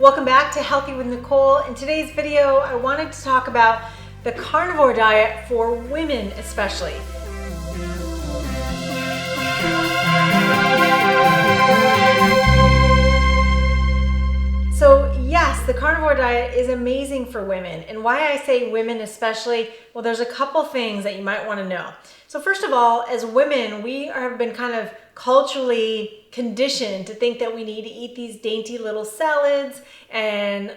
Welcome back to Healthy with Nicole. In today's video, I wanted to talk about the carnivore diet for women especially. So yes, the carnivore diet is amazing for women. And why I say women especially, well, there's a couple things that you might want to know. So first of all, as women, we have been kind of culturally conditioned to think that we need to eat these dainty little salads and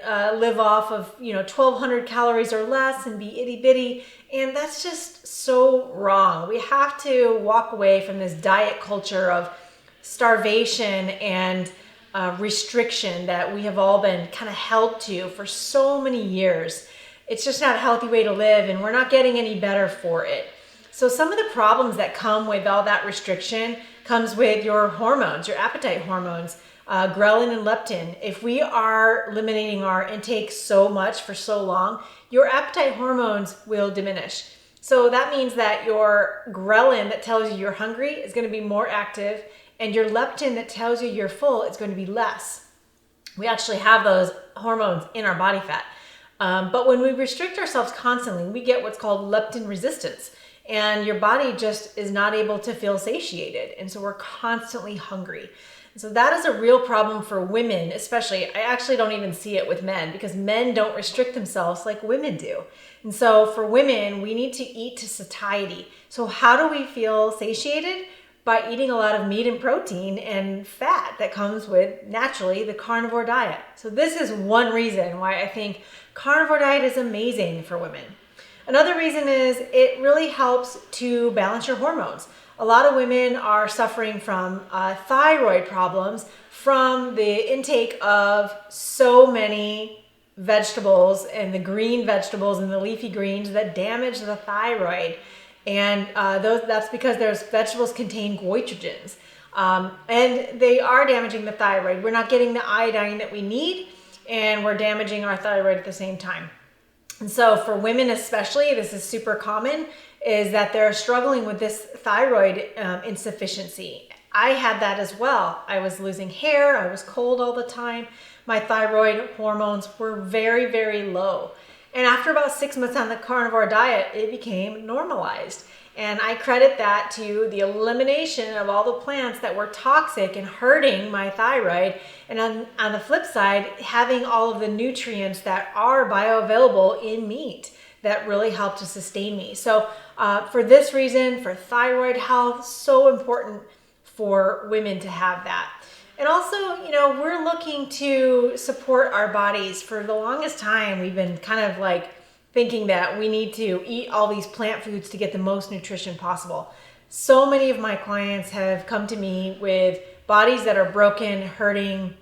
live off of 1,200 calories or less and be itty bitty. And that's just so wrong. We have to walk away from this diet culture of starvation and restriction that we have all been kind of held to for so many years. It's just not a healthy way to live, and we're not getting any better for it. So some of the problems that come with all that restriction comes with your hormones, your appetite hormones, ghrelin and leptin. If we are eliminating our intake so much for so long, your appetite hormones will diminish. So that means that your ghrelin that tells you you're hungry is going to be more active, and your leptin that tells you you're full is going to be less. We actually have those hormones in our body fat. But when we restrict ourselves constantly, we get what's called leptin resistance. And your body just is not able to feel satiated. And so we're constantly hungry. And so that is a real problem for women, especially. I actually don't even see it with men because men don't restrict themselves like women do. And so for women, we need to eat to satiety. So how do we feel satiated? By eating a lot of meat and protein and fat that comes with, naturally, the carnivore diet. So this is one reason why I think carnivore diet is amazing for women. Another reason is it really helps to balance your hormones. A lot of women are suffering from thyroid problems from the intake of so many vegetables and the green vegetables and the leafy greens that damage the thyroid. And that's because those vegetables contain goitrogens. And they are damaging the thyroid. We're not getting the iodine that we need, and we're damaging our thyroid at the same time. And so for women especially, this is super common, is that they're struggling with this thyroid insufficiency. I had that as well. I was losing hair, I was cold all the time. My thyroid hormones were very, very low. And after about 6 months on the carnivore diet, it became normalized. And I credit that to the elimination of all the plants that were toxic and hurting my thyroid. And on the flip side, having all of the nutrients that are bioavailable in meat that really help to sustain me. So for this reason, for thyroid health, so important for women to have that. And also, we're looking to support our bodies. For the longest time, we've been kind of like thinking that we need to eat all these plant foods to get the most nutrition possible. So many of my clients have come to me with bodies that are broken, hurting,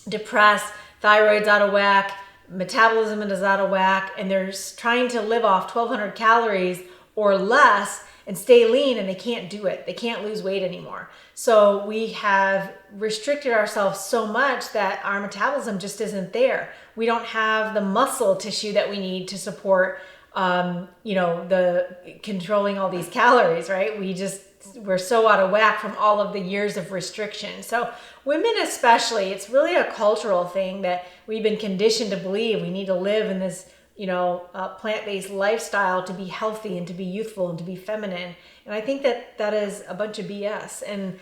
depressed, thyroid's out of whack, metabolism is out of whack, and they're trying to live off 1,200 calories or less and stay lean, and they can't do it. They can't lose weight anymore. So we have restricted ourselves so much that our metabolism just isn't there. We don't have the muscle tissue that we need to support, the controlling all these calories, right? We're so out of whack from all of the years of restriction. So women especially, it's really a cultural thing that we've been conditioned to believe we need to live in this plant-based lifestyle to be healthy and to be youthful and to be feminine. And I think that is a bunch of BS. And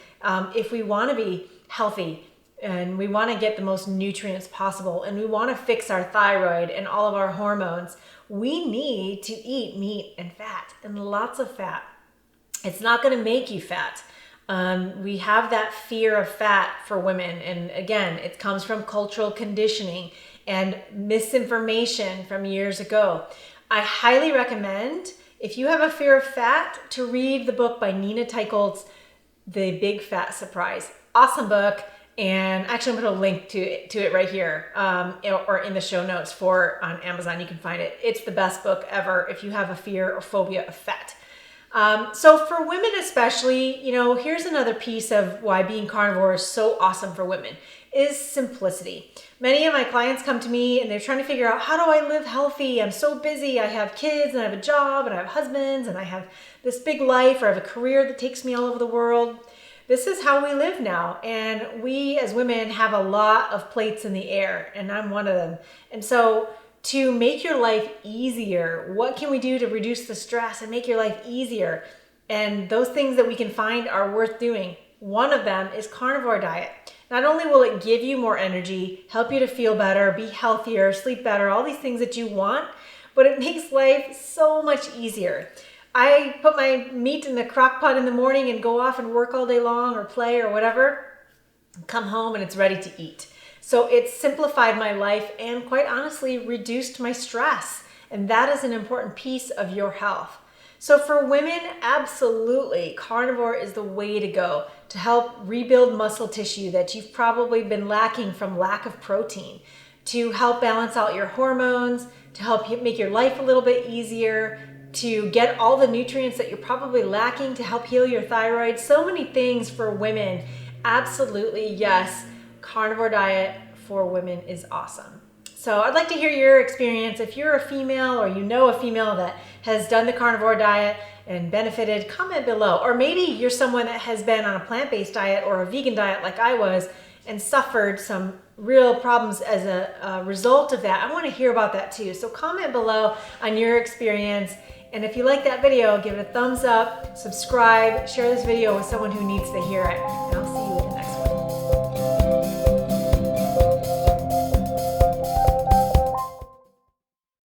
if we want to be healthy and we want to get the most nutrients possible and we want to fix our thyroid and all of our hormones, we need to eat meat and fat and lots of fat. It's not going to make you fat. We have that fear of fat for women. And again, it comes from cultural conditioning and misinformation from years ago. I highly recommend, if you have a fear of fat, to read the book by Nina Teicholz, The Big Fat Surprise. Awesome book. And actually, I'm going to link to it right here or in the show notes on Amazon. You can find it. It's the best book ever if you have a fear or phobia of fat. So for women especially, here's another piece of why being carnivore is so awesome for women is simplicity. Many of my clients come to me and they're trying to figure out, how do I live healthy? I'm so busy. I have kids and I have a job and I have husbands and I have this big life, or I have a career that takes me all over the world. this is how we live now. And we as women have a lot of plates in the air, and I'm one of them. And so to make your life easier, what can we do to reduce the stress and make your life easier? And those things that we can find are worth doing. One of them is carnivore diet. Not only will it give you more energy, help you to feel better, be healthier, sleep better, all these things that you want, but it makes life so much easier. I put my meat in the crock pot in the morning and go off and work all day long or play or whatever, come home and it's ready to eat. So it's simplified my life and quite honestly reduced my stress. And that is an important piece of your health. So for women, absolutely, carnivore is the way to go to help rebuild muscle tissue that you've probably been lacking from lack of protein, to help balance out your hormones, to help make your life a little bit easier, to get all the nutrients that you're probably lacking, to help heal your thyroid. So many things for women. Absolutely, yes, carnivore diet for women is awesome. So I'd like to hear your experience. If you're a female or you know a female that has done the carnivore diet and benefited, comment below. Or maybe you're someone that has been on a plant-based diet or a vegan diet like I was and suffered some real problems as a result of that. I want to hear about that too. So comment below on your experience. And if you like that video, give it a thumbs up, subscribe, share this video with someone who needs to hear it. And I'll